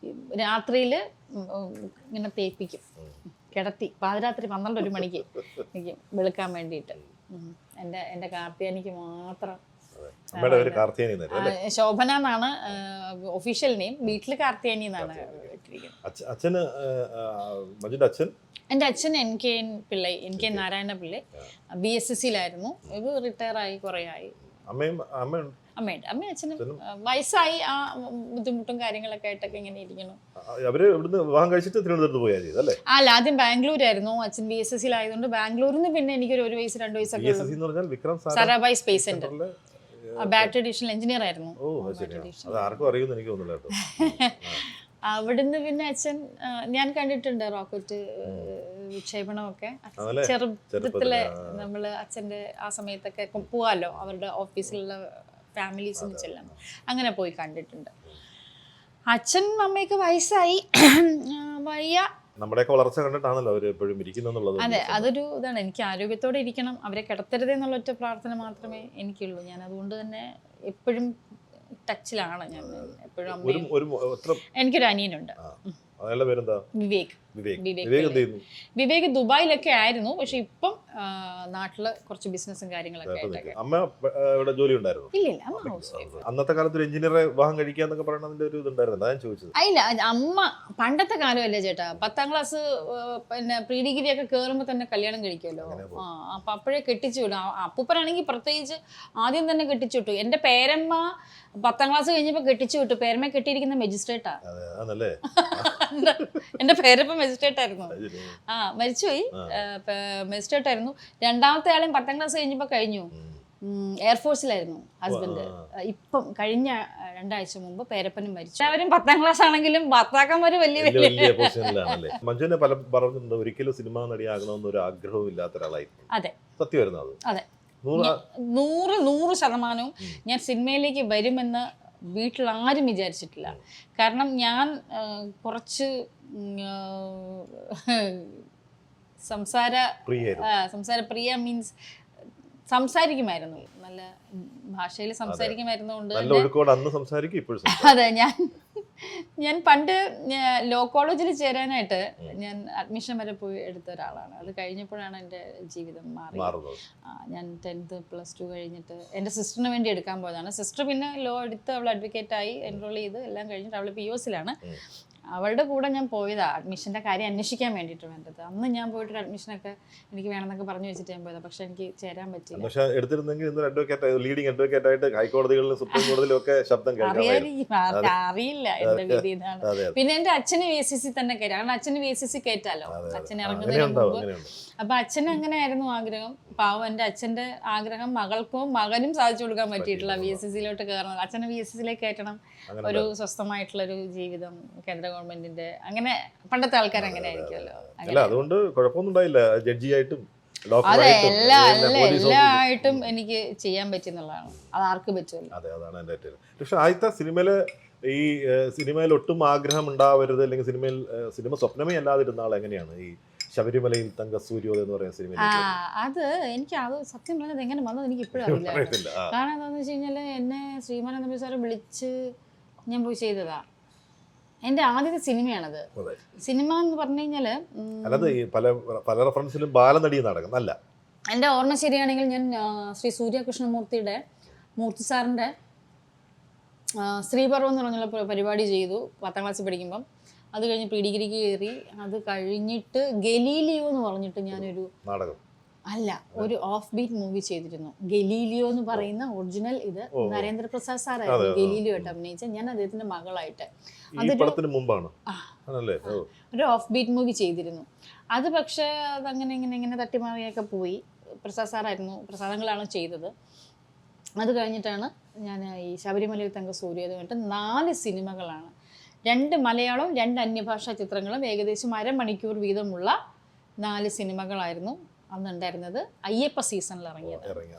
രാത്രിയിൽ ഇങ്ങനെ തേപ്പിക്കും, കിടത്തി പാതിരാത്രി 12 മണിക്ക് എനിക്ക് വെളുക്കാൻ വേണ്ടിയിട്ട്. എൻ്റെ കാർത്തിയാനിക്ക് മാത്രം. ശോഭന എന്നാണ് ഒഫീഷ്യൽ നെയിം, വീട്ടിൽ കാർത്തിയാനി എന്നാണ് ഇട്ടിരിക്കുന്നത്. എൻ്റെ അച്ഛൻ NK പിള്ളൈ, NK നാരായണ പിള്ളൈ, BSSCയിലായിരുന്നു. ഇത് റിട്ടയർ ആയി കുറേ ആയി. അമ്മയുണ്ട്. അമ്മ അച്ഛനും വയസ്സായി, ആ ബുദ്ധിമുട്ടും കാര്യങ്ങളൊക്കെ ആയിട്ടൊക്കെ ഇങ്ങനെ ഇരിക്കണം. അല്ല, ആദ്യം ബാംഗ്ലൂരായിരുന്നു. അച്ഛൻ BSSCയിലായതുകൊണ്ട് ബാംഗ്ലൂരിൽ നിന്ന് പിന്നെ എനിക്കൊരു 1 വയസ്സ് 2 വയസ്സൊക്കെ Sarabhai space centre battery additional engineer ആയിരുന്നു. അവിടുന്ന് പിന്നെ അച്ഛൻ ഞാൻ കണ്ടിട്ടുണ്ട് റോക്കറ്റ് വിക്ഷേപണമൊക്കെ ചെറുപ്പത്തിലെ. നമ്മൾ അച്ഛൻ്റെ ആ സമയത്തൊക്കെ പോവാമല്ലോ, അവരുടെ ഓഫീസിലുള്ള ഫാമിലീസിന് ചെല്ലാം, അങ്ങനെ പോയി കണ്ടിട്ടുണ്ട്. അച്ഛൻ അമ്മയൊക്കെ വയസ്സായി, വയ്യ. നമ്മുടെയൊക്കെ വളർച്ച കണ്ടിട്ടാണല്ലോ അവർ എപ്പോഴും ഇരിക്കുന്നുള്ളത്. അതെ, അതൊരു ഇതാണ്. എനിക്ക് ആരോഗ്യത്തോടെ ഇരിക്കണം, അവരെ കിടത്തരുതേ എന്നുള്ള ഒറ്റ പ്രാർത്ഥന മാത്രമേ എനിക്കുള്ളൂ. ഞാൻ അതുകൊണ്ട് തന്നെ എപ്പോഴും ടച്ചിലാണ്. ഞാൻ എപ്പോഴും. എനിക്കൊരു അനിയനുണ്ട്, വിവേക് ദുബായിലൊക്കെ ആയിരുന്നു. പക്ഷെ ഇപ്പം നാട്ടില് കുറച്ച് ബിസിനസ്സും കാര്യങ്ങളൊക്കെ ആയിട്ടൊക്കെ. ഇല്ല, അമ്മ ഹൗസ് വൈഫ്. അന്നത്തെ കാലത്ത് ഒരു എഞ്ചിനീയറെ വിവാഹം കഴിക്കാന്നൊക്കെ പറയുന്നതിന്റെ ഒരു ഇതുണ്ടായിരുന്നു, ഞാൻ ചോദിച്ചത്. ഇല്ല, അമ്മ പണ്ടത്തെ കാലമല്ലേ ചേട്ടാ, 10ാം ക്ലാസ് പിന്നെ പ്രീ ഡിഗ്രി ഒക്കെ കയറുമ്പോൾ തന്നെ കല്യാണം കഴിക്കുമല്ലോ. അപ്പൊ അപ്പോഴേ കെട്ടിച്ചു വിടും. അപ്പൂപ്പനാണെങ്കിൽ പ്രത്യേകിച്ച് ആദ്യം തന്നെ കെട്ടിച്ചു വിട്ടു. എന്റെ പേരമ്മ 10ാം ക്ലാസ് കഴിഞ്ഞപ്പോ കെട്ടിച്ചു വിട്ടു. പേരമ്മ കെട്ടിയിരിക്കുന്ന മജിസ്ട്രേറ്റാ. എന്റെ പേരപ്പ മജിസ്ട്രേറ്റ് ആയിരുന്നു. മരിച്ചുപോയി, മജിസ്ട്രേറ്റ് ആയിരുന്നു. രണ്ടാമത്തെ ആളും 10ാം ക്ലാസ് കഴിഞ്ഞപ്പോ കഴിഞ്ഞു, എയർഫോഴ്സിലായിരുന്നു ഹസ്ബൻഡ്. ഇപ്പം കഴിഞ്ഞ 2 ആഴ്ച മുമ്പ് പേരപ്പനും മരിച്ചു. അവരും 10ാം ക്ലാസ് ആണെങ്കിലും ഭർത്താക്കന്മാര് വലിയ മഞ്ജുവിനെ പല പറഞ്ഞിട്ടുണ്ട്, ഒരിക്കലും സിനിമാ നടിയാകണമെന്ന് ഒരു ആഗ്രഹവും ഇല്ലാത്ത ഒരാളായിരുന്നു. അതെ, സത്യമായിരുന്നു അത്. അതെ, 100% ഞാൻ സിനിമയിലേക്ക് വരുമെന്ന് വീട്ടിൽ ആരും വിചാരിച്ചിട്ടില്ല. കാരണം ഞാൻ കുറച്ച് സംസാരപ്രിയ മീൻസ് സംസാരിക്കുമായിരുന്നു, നല്ല ഭാഷയിൽ സംസാരിക്കുമായിരുന്നുകൊണ്ട്. അതെ, ഞാൻ പണ്ട് ലോ കോളേജിൽ ചേരാനായിട്ട് ഞാൻ അഡ്മിഷൻ വരെ പോയി എടുത്ത ഒരാളാണ്. അത് കഴിഞ്ഞപ്പോഴാണ് എൻ്റെ ജീവിതം മാറിയത്. ഞാൻ 10th +2 കഴിഞ്ഞിട്ട് എൻ്റെ സിസ്റ്ററിന് വേണ്ടി എടുക്കാൻ പോയതാണ്. സിസ്റ്റർ പിന്നെ ലോ എടുത്ത് അവൾ അഡ്വക്കേറ്റായി എൻറോൾ ചെയ്ത് എല്ലാം കഴിഞ്ഞിട്ട് അവൾ POസിലാണ്. അവളുടെ കൂടെ ഞാൻ പോയതാ അഡ്മിഷൻ്റെ കാര്യം അന്വേഷിക്കാൻ വേണ്ടിയിട്ട് വേണ്ടത്. അന്ന് ഞാൻ പോയിട്ട് അഡ്മിഷനൊക്കെ എനിക്ക് വേണമെന്നൊക്കെ പറഞ്ഞു വെച്ചിട്ട് ഞാൻ പോയതാ. പക്ഷെ എനിക്ക് ചേരാൻ പറ്റില്ല. പക്ഷെ എടുത്തിരുന്നെങ്കിൽ ലീഡിംഗ് അഡ്വക്കേറ്റ് ആയിട്ട് ഹൈക്കോടതികളിലും സുപ്രീം കോടതിയിലും ഒക്കെ ശബ്ദം അറിയില്ല എന്റെ വിധി ഇതാണ്. പിന്നെ എന്റെ അച്ഛന് VSSC തന്നെ കയറ്റാം, കാരണം അച്ഛന് VSSC കയറ്റാലോ, അച്ഛൻ ഇറങ്ങുന്നതിന് മുമ്പ്. അപ്പൊ അച്ഛന് അങ്ങനെ ആയിരുന്നു ആഗ്രഹം. പാവം എൻ്റെ അച്ഛൻ്റെ ആഗ്രഹം മകൾക്കും മകനും സാധിച്ചു കൊടുക്കാൻ പറ്റിയിട്ടില്ല VSSCയിലോട്ട് കയറണം. അച്ഛനെ VSSCയിലേക്ക് കയറ്റണം, ഒരു സ്വസ്ഥമായിട്ടുള്ളൊരു ജീവിതം, കേന്ദ്ര ഗവൺമെന്റിന്റെ, അങ്ങനെ പണ്ടത്തെ ആൾക്കാർ അങ്ങനെ ആയിരിക്കുമല്ലോ. അതുകൊണ്ട് കുഴപ്പമൊന്നും ഉണ്ടായില്ല. ജഡ്ജിയായിട്ടും അതെ, എല്ലായിട്ടും എനിക്ക് ചെയ്യാൻ പറ്റുന്നുള്ളതാണ്. അത് ആർക്ക് പറ്റുമല്ലോ. അതെ, അതാണ് എൻ്റെ ഏറ്റവും. പക്ഷെ ആദ്യത്തെ സിനിമയിൽ ഒട്ടും ആഗ്രഹം ഉണ്ടാവരുത്, അല്ലെങ്കിൽ സിനിമ സ്വപ്നമേ അല്ലാതിരുന്ന ആൾ എങ്ങനെയാണ് ഈ ശബരിമലയിൽ തങ്കസൂര്യോദയം എന്ന് പറയുന്ന സിനിമ? അത് സത്യം പറഞ്ഞത് എങ്ങനെ വന്നത് എനിക്ക് ഇപ്പോഴും അറിയില്ല. കാരണം എന്താണെന്ന് വെച്ച് കഴിഞ്ഞാൽ എന്നെ ശ്രീമാനന്ദ തമ്പി സാറ് വിളിച്ച് ഞാൻ പോയി ചെയ്തതാ. എൻ്റെ ആദ്യത്തെ സിനിമയാണത്. സിനിമ എന്ന് പറഞ്ഞു കഴിഞ്ഞാല് പല റെഫറൻസിലും ബാലനടി നാടകം അല്ല. എൻ്റെ ഓർമ്മ ശരിയാണെങ്കിൽ ഞാൻ ശ്രീ സൂര്യകൃഷ്ണമൂർത്തിയുടെ മൂർത്തി സാറിൻ്റെ ശ്രീപർവം എന്ന് പറഞ്ഞുള്ള പരിപാടി ചെയ്തു 10ാം ക്ലാസ്സിൽ പഠിക്കുമ്പം. അത് കഴിഞ്ഞ് പ്രീ ഡിഗ്രിക്ക് കയറി. അത് കഴിഞ്ഞിട്ട് ഗലീലിയോ എന്ന് പറഞ്ഞിട്ട് ഞാനൊരു ഒരു ഓഫ് ബീറ്റ് മൂവി ചെയ്തിരുന്നു. ഗലീലിയോ എന്ന് പറയുന്ന ഒറിജിനൽ ഇത് നരേന്ദ്രപ്രസാദ് സാറായിരുന്നു ഗലീലിയോ ആയിട്ട് അഭിനയിച്ച. ഞാൻ അദ്ദേഹത്തിന്റെ മകളായിട്ട് ഒരു ഓഫ് ബീറ്റ് മൂവി ചെയ്തിരുന്നു. അത് പക്ഷേ അതങ്ങനെ ഇങ്ങനെ തട്ടിമാറിയൊക്കെ പോയി. പ്രസാദ് സാറായിരുന്നു, പ്രസാദങ്ങളാണ് ചെയ്തത്. അത് കഴിഞ്ഞിട്ടാണ് ഞാൻ ഈ ശബരിമലയിൽ തങ്കസൂര്യോദയം ആയിട്ട് 4 സിനിമകളാണ്, 2 മലയാളവും 2 അന്യഭാഷാ ചിത്രങ്ങളും ഏകദേശം 1/2 മണിക്കൂർ വീതമുള്ള 4 സിനിമകളായിരുന്നു. അന്നുണ്ടായിരുന്നത് അയ്യപ്പ സീസണിൽ ഇറങ്ങിയത്. ഇറങ്ങിയ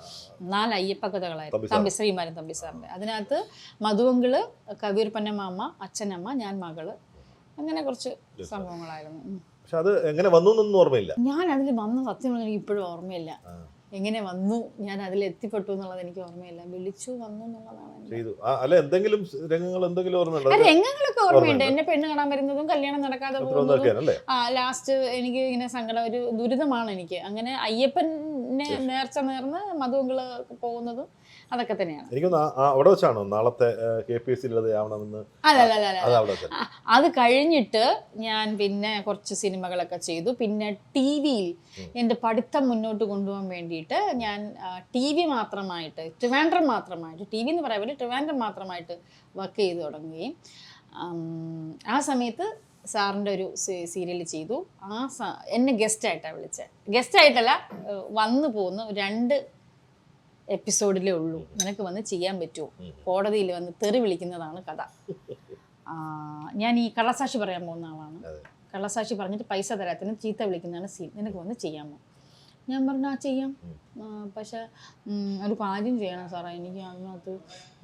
4 അയ്യപ്പ കഥകളായിരുന്നു ശ്രീമാരൻ തമ്പി സാറിൻ്റെ. അതിനകത്ത് മധുവങ്കിള്, കവിയൂർ പന്നമാമ, അച്ഛനമ്മ, ഞാൻ മകള്, അങ്ങനെ കുറച്ച് സംഭവങ്ങളായിരുന്നു. പക്ഷെ അത് എങ്ങനെ വന്നു എന്നൊന്നും ഓർമ്മയില്ല. ഞാൻ അതിൽ വന്ന സത്യം പറഞ്ഞാൽ എനിക്ക് ഇപ്പോഴും ഓർമ്മയില്ല. എങ്ങനെ വന്നു, ഞാൻ അതിൽ എത്തിപ്പെട്ടു എന്നുള്ളത് എനിക്ക് ഓർമ്മയില്ല. വിളിച്ചു വന്നു എന്നുള്ളതാണ്. അല്ല എന്തെങ്കിലും രംഗങ്ങൾ എന്തെങ്കിലും ഓർമ്മയുണ്ടോ? രംഗങ്ങളൊക്കെ ഓർമ്മയുണ്ട്. എന്നെ പെണ്ണ് കാണാൻ വരുന്നതും കല്യാണം നടക്കാതെ പോകുന്നതും ലാസ്റ്റ് എനിക്ക് ഇങ്ങനെ സങ്കടം, ഒരു ദുരിതമാണ് എനിക്ക്. അങ്ങനെ അയ്യപ്പനെ നേർച്ച നേർന്ന് മധുവങ്കിള് പോകുന്നതും അതൊക്കെ തന്നെയാണ്. എനിക്കൊന്ന് അവിടെ വെച്ചാണോ നാളത്തെ KPSC ലളിതയാവണമെന്ന്? അല്ല, അത് കഴിഞ്ഞിട്ട് ഞാൻ പിന്നെ കുറച്ച് സിനിമകളൊക്കെ ചെയ്തു. പിന്നെ TV യിൽ എൻ്റെ പഠിത്തം മുന്നോട്ട് കൊണ്ടുപോകാൻ വേണ്ടിയിട്ട് ഞാൻ TV മാത്രമായിട്ട്, ട്രിവാൻഡ്രം മാത്രമായിട്ട്, TV എന്ന് പറയുമ്പോൾ ട്രിവാൻഡ്രം മാത്രമായിട്ട് വർക്ക് ചെയ്ത് തുടങ്ങുകയും ആ സമയത്ത് സാറിൻ്റെ ഒരു സീരിയൽ ചെയ്തു. എന്നെ ഗസ്റ്റായിട്ടാണ് വിളിച്ചത്. ഗസ്റ്റായിട്ടല്ല, വന്നു പോകുന്ന 2 എപ്പിസോഡിലേ ഉള്ളൂ, നിനക്ക് വന്ന് ചെയ്യാൻ പറ്റുമോ? കോടതിയിൽ വന്ന് തെറി വിളിക്കുന്നതാണ് കഥ. ഞാൻ ഈ കള്ളസാക്ഷി പറയാൻ പോകുന്ന ആളാണ്. കള്ളസാക്ഷി പറഞ്ഞിട്ട് പൈസ തരാത്തിന് ചീത്ത വിളിക്കുന്നതാണ് സീൻ. നിനക്ക് വന്ന് ചെയ്യാമോ? ഞാൻ പറഞ്ഞു ചെയ്യാം. പക്ഷെ ഒരു കാര്യം ചെയ്യണം സാറേ, എനിക്ക് അതിനകത്ത്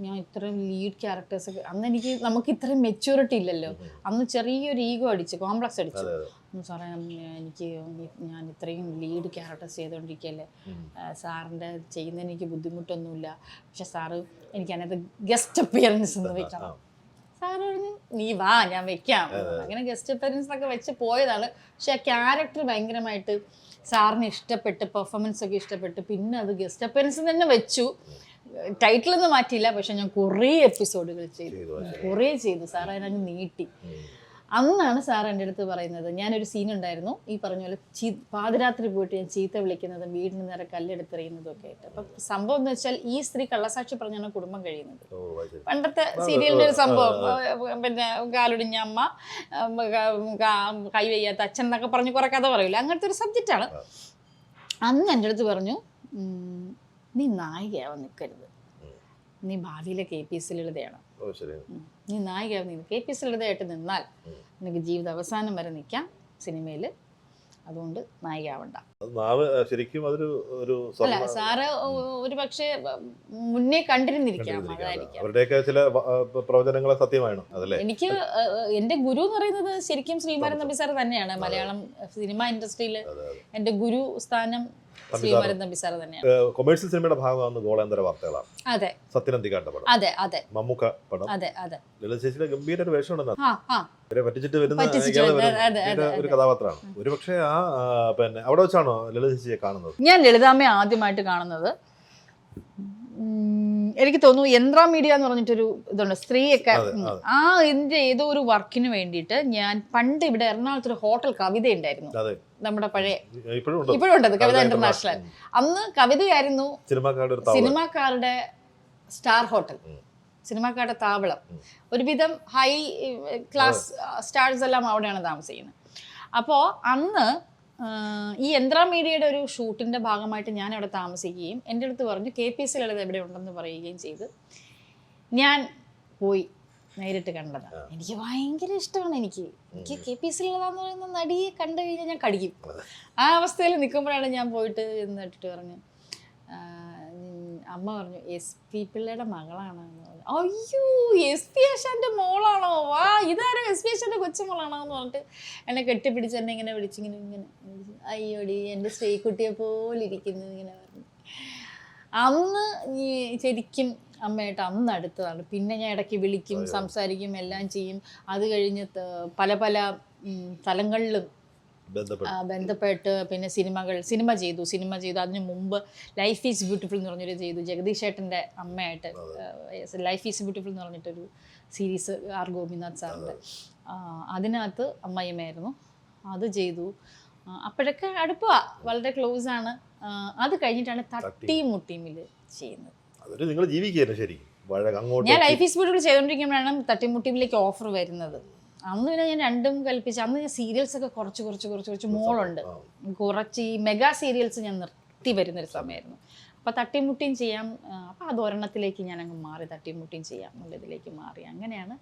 ഞാൻ ഇത്രയും ലീഡ് ക്യാരക്ടേഴ്സൊക്കെ, അന്ന് നമുക്ക് ഇത്രയും മെച്യൂരിറ്റി ഇല്ലല്ലോ. അന്ന് ചെറിയൊരു ഈഗോ അടിച്ചു, കോംപ്ലക്സ് അടിച്ചു. സാറേ ഞാൻ ഇത്രയും ലീഡ് ക്യാരക്ടേഴ്സ് ചെയ്തുകൊണ്ടിരിക്കുകയല്ലേ, സാറിൻ്റെ ചെയ്യുന്നതിന് എനിക്ക് ബുദ്ധിമുട്ടൊന്നുമില്ല. പക്ഷെ സാറ് എനിക്ക് അതിനകത്ത് ഗസ്റ്റ് അപ്പിയറൻസ് ഒന്ന് വെക്കണം. സാറ് പറഞ്ഞു നീ വാ ഞാൻ വെക്കാം. അങ്ങനെ ഗസ്റ്റ് അപ്പിയറൻസ് ഒക്കെ വെച്ച് പോയതാണ്. പക്ഷെ ആ ക്യാരക്ടർ ഭയങ്കരമായിട്ട് സാറിന് ഇഷ്ടപ്പെട്ട്, പെർഫോമൻസ് ഒക്കെ ഇഷ്ടപ്പെട്ട്, പിന്നെ അത് ഗസ്റ്റ് അപ്പിയറൻസ് തന്നെ വെച്ചു. ടൈറ്റിലൊന്നും മാറ്റിയില്ല. പക്ഷെ ഞാൻ കുറേ എപ്പിസോഡുകൾ ചെയ്തു. സാർ അതിനങ്ങ് നീട്ടി. അന്നാണ് സാർ എൻ്റെ അടുത്ത് പറയുന്നത്, ഞാനൊരു സീൻ ഉണ്ടായിരുന്നു, ഈ പറഞ്ഞ പോലെ പാതിരാത്രി പോയിട്ട് ഞാൻ ചീത്ത വിളിക്കുന്നതും വീടിന് നേരെ കല്ലെടുത്തെറിയുന്നതും ഒക്കെ ആയിട്ട്. അപ്പം സംഭവം എന്ന് വെച്ചാൽ ഈ സ്ത്രീ കള്ളസാക്ഷി പറഞ്ഞാണ് കുടുംബം കഴിയുന്നത്. പണ്ടത്തെ സീരിയലിൻ്റെ ഒരു സംഭവം. പിന്നെ കാലൊടിഞ്ഞ അമ്മ, കൈ വയ്യാത്ത അച്ഛൻ എന്നൊക്കെ പറഞ്ഞ് കുറെ കഥ പറയില്ല, അങ്ങനത്തെ ഒരു സബ്ജക്റ്റാണ്. അന്ന് എൻ്റെ അടുത്ത് പറഞ്ഞു, നീ നായികയാവാൻ നിൽക്കരുത്, നീ ഭാവിയിലെ KPSC ലളിതയാണ്, നീ നായികയാവും. നീ KPSC ലളിതയായിട്ട് നിന്നാൽ നിനക്ക് ജീവിത അവസാനം വരെ നിൽക്കാം സിനിമയിൽ, അതുകൊണ്ട് നായികയാവണ്ട. ശരിക്കും അതൊരു അല്ല, സാറ് ഒരു പക്ഷേ മുന്നേ കണ്ടിരുന്നിരിക്കാം, അതായിരിക്കാം. അവരുടെയൊക്കെ ചില പ്രവചനങ്ങളെ സത്യമാണ് അതല്ലേ. എനിക്ക് എൻ്റെ ഗുരു എന്ന് പറയുന്നത് ശരിക്കും ശ്രീമാരൻ തമ്പി സാർ തന്നെയാണ്. മലയാളം സിനിമ ഇൻഡസ്ട്രിയിൽ എൻ്റെ ഗുരു സ്ഥാനം ശ്രീമാരൻ തമ്പി സാർ തന്നെയാണ്. കൊമേഴ്സ്യൽ സിനിമയുടെ ഭാഗമാണ് ഗോളാന്തര വാർത്തകളാണ്. അതെ, സത്യനന്ദിക്കാട്ട പടം. അതെ അതെ, മമ്മൂക്ക പടം. അതെ അതെ, ലളിത ചേച്ചിയുടെ ഗംഭീര ഒരു വേഷം ഉണ്ടെന്ന് പറ്റിച്ചിട്ട് വരുന്ന ഒരു കഥാപാത്രമാണ്. ഒരു പക്ഷേ പിന്നെ അവിടെ വെച്ചാണോ ലളിത ചേച്ചിയെ കാണുന്നത്? ഞാൻ ലളിതാമ്മയെ ആദ്യമായിട്ട് കാണുന്നത് എനിക്ക് തോന്നുന്നു യന്ത്ര മീഡിയ എന്ന് പറഞ്ഞിട്ടൊരു ഇതുണ്ട്, സ്ത്രീയൊക്കെ. ഇതിന്റെ ഏതോ ഒരു വർക്കിന് വേണ്ടിയിട്ട് ഞാൻ പണ്ട് ഇവിടെ എറണാകുളത്തൊരു ഹോട്ടൽ കവിത ഉണ്ടായിരുന്നു, നമ്മുടെ പഴയ, ഇപ്പോഴും ഉണ്ടത്, കവിത ഇന്റർനാഷണൽ. അന്ന് കവിതയായിരുന്നു സിനിമാക്കാരുടെ സ്റ്റാർ ഹോട്ടൽ, സിനിമാക്കാരുടെ താവളം. ഒരുവിധം ഹൈ ക്ലാസ് സ്റ്റാർസ് എല്ലാം അവിടെയാണ് താമസിക്കുന്നത്. അപ്പോൾ അന്ന് ഈ യന്ത്ര മീഡിയയുടെ ഒരു ഷൂട്ടിൻ്റെ ഭാഗമായിട്ട് ഞാൻ അവിടെ താമസിക്കുകയും എൻ്റെ അടുത്ത് പറഞ്ഞു KPSC ലളിത എവിടെ ഉണ്ടെന്ന് പറയുകയും ചെയ്ത് ഞാൻ പോയി നേരിട്ട് കണ്ടതാണ്. എനിക്ക് ഭയങ്കര ഇഷ്ടമാണ്. എനിക്ക് KPSC ലളിത എന്ന് പറയുന്ന നടിയെ കണ്ടു കഴിഞ്ഞാൽ ഞാൻ കടിക്കും. ആ അവസ്ഥയിൽ നിൽക്കുമ്പോഴാണ് ഞാൻ പോയിട്ട് എന്നിട്ട് പറഞ്ഞു, അമ്മ പറഞ്ഞു SP പിള്ളയുടെ മകളാണ്. അയ്യോ, SP ആശാൻ്റെ മോളാണോ? വാ, ഇതാരോ SP ആശാൻ്റെ കൊച്ചുമോളാണോ എന്ന് പറഞ്ഞിട്ട് എന്നെ കെട്ടിപ്പിടിച്ച് എന്നെ ഇങ്ങനെ വിളിച്ചിങ്ങനെ അയ്യോടി എൻ്റെ ശ്രീകുട്ടിയെ പോലെ ഇരിക്കുന്നു ഇങ്ങനെ പറഞ്ഞു. അന്ന് ശരിക്കും അമ്മയായിട്ട് അന്ന് അടുത്തതാണ്. പിന്നെ ഞാൻ ഇടയ്ക്ക് വിളിക്കും, സംസാരിക്കും, എല്ലാം ചെയ്യും. അത് കഴിഞ്ഞ് പല പല സ്ഥലങ്ങളിലും ബന്ധപ്പെട്ട് പിന്നെ സിനിമ ചെയ്തു. അതിന് മുമ്പ് ലൈഫ് ഈസ് ബ്യൂട്ടിഫുൾ എന്ന് പറഞ്ഞൊരു ചെയ്തു, ജഗദീഷ് ചേട്ടൻ്റെ അമ്മയായിട്ട്. ലൈഫ് ഈസ് ബ്യൂട്ടിഫുൾ എന്ന് പറഞ്ഞിട്ടൊരു സീരീസ് R ഗോപിനാഥ് സാറിൻ്റെ, അതിനകത്ത് അമ്മയമ്മയായിരുന്നു. അത് ചെയ്തു. അപ്പോഴൊക്കെ അടുപ്പാ, വളരെ ക്ലോസ് ആണ്. അത് കഴിഞ്ഞിട്ടാണ് തട്ടിമുട്ടിമിൽ ചെയ്യുന്നത്. ഞാൻ ലൈഫ് ഈസ് ബ്യൂട്ടിഫുൾ ചെയ്തുകൊണ്ടിരിക്കുമ്പോഴാണ് തട്ടിമുട്ടിമിലേക്ക് ഓഫർ വരുന്നത്. അന്ന് പിന്നെ ഞാൻ രണ്ടും കൽപ്പിച്ച്, അന്ന് ഞാൻ സീരിയൽസൊക്കെ കുറച്ച് മോളുണ്ട്, കുറച്ച് ഈ മെഗാ സീരിയൽസ് ഞാൻ നിർത്തി വരുന്നൊരു സമയമായിരുന്നു. അപ്പോൾ തട്ടിമുട്ടിയും ചെയ്യാം, അപ്പോൾ അത് ഒരെണ്ണത്തിലേക്ക് ഞാൻ അങ്ങ് മാറി, തട്ടിമുട്ടിയും ചെയ്യാം എന്നുള്ളതിലേക്ക് മാറി. അങ്ങനെയാണ്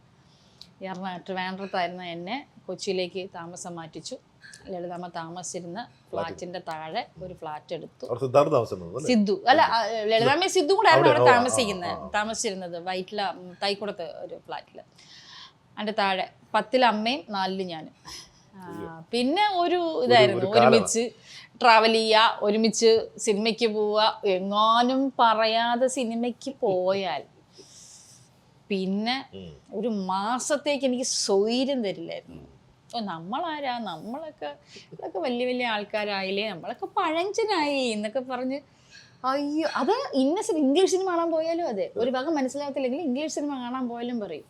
ട്രിവാൻഡ്രത്തായിരുന്ന എന്നെ കൊച്ചിയിലേക്ക് താമസം മാറ്റിച്ചു. ലളിതാമ്മ താമസിച്ചിരുന്ന ഫ്ലാറ്റിന്റെ താഴെ ഒരു ഫ്ലാറ്റ് എടുത്തു. അവിടെ സിദ്ധാർത്ഥ താമസിച്ചിരുന്നത് അല്ലേ? സിദ്ധു അല്ല, ലളിതാമ്മ സിദ്ധു കൂടെ ആയിരുന്നു അവിടെ അവിടെ താമസിച്ചിരുന്നത്. വൈറ്റില തൈക്കുടത്ത് ഒരു ഫ്ലാറ്റിൽ. അതിൻ്റെ താഴെ 10 അമ്മയും 4 ഞാനും. പിന്നെ ഒരു ഇതായിരുന്നു, ഒരുമിച്ച് ട്രാവൽ ചെയ്യുക, ഒരുമിച്ച് സിനിമയ്ക്ക് പോവുക. എങ്ങാനും പറയാതെ സിനിമയ്ക്ക് പോയാൽ പിന്നെ ഒരു മാസത്തേക്ക് എനിക്ക് സ്വൈര്യം തരില്ലായിരുന്നു. നമ്മളാരാ, നമ്മളൊക്കെ വലിയ വലിയ ആൾക്കാരായില്ലേ, നമ്മളൊക്കെ പഴഞ്ചനായി എന്നൊക്കെ പറഞ്ഞ് അയ്യോ. അത് ഇംഗ്ലീഷ് സിനിമ കാണാൻ പോയാലും അതെ, ഒരു ഭാഗം മനസ്സിലാകത്തില്ലെങ്കിൽ ഇംഗ്ലീഷ് സിനിമ കാണാൻ പോയാലും പറയും.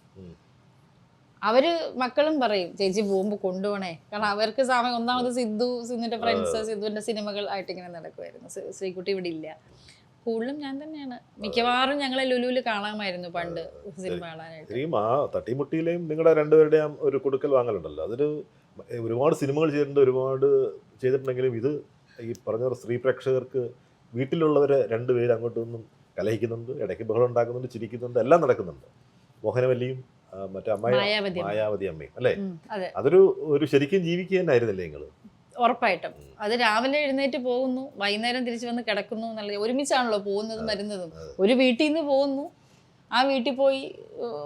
അവര് മക്കളും പറയും ചേച്ചി പോകുമ്പോൾ കൊണ്ടുപോകണേ. കാരണം അവർക്ക് സമയം ഒന്നാമത് സിദ്ധുവിന്റെ ഫ്രണ്ട്സ്, സിദ്ധുവിന്റെ സിനിമകൾ ആയിട്ട് ഇങ്ങനെ നടക്കുമായിരുന്നു. ശ്രീകുട്ടി ഇവിടെ ഇല്ല. കൂടുതലും ഞാൻ തന്നെയാണ്. മിക്കവാറും ഞങ്ങളെ ലുലുവിൽ കാണാമായിരുന്നു പണ്ട് സിനിമ കാണാനായിട്ട്. ആ തട്ടിമുട്ടിയിലെയും നിങ്ങളുടെ രണ്ടുപേരുടെയും ഒരു കൊടുക്കൽ വാങ്ങലുണ്ടല്ലോ, അതൊരു ഒരുപാട് സിനിമകൾ ചെയ്തിട്ടുണ്ടെങ്കിലും ഇത് ഈ പറഞ്ഞ സ്ത്രീ പ്രേക്ഷകർക്ക് വീട്ടിലുള്ളവരെ രണ്ടുപേരും അങ്ങോട്ടും ഇങ്ങോട്ടും കലഹിക്കുന്നുണ്ട്, ഇടയ്ക്ക് ബഹളം ഉണ്ടാക്കുന്നുണ്ട്, ചിരിക്കുന്നുണ്ട്, എല്ലാം നടക്കുന്നുണ്ട്. മോഹനവല്ലിയും മറ്റേ മായാവതി അമ്മയും അല്ലേ? അതൊരു ശരിക്കും ജീവിക്കുക തന്നെ ആയിരുന്നില്ലേ നിങ്ങള്? ഉറപ്പായിട്ടും. അത് രാവിലെ എഴുന്നേറ്റ് പോകുന്നു, വൈകുന്നേരം തിരിച്ചു വന്ന് കിടക്കുന്നു എന്നുള്ളത്. ഒരുമിച്ചാണല്ലോ പോകുന്നതും വരുന്നതും. ഒരു വീട്ടിൽ നിന്ന് പോകുന്നു, ആ വീട്ടിൽ പോയി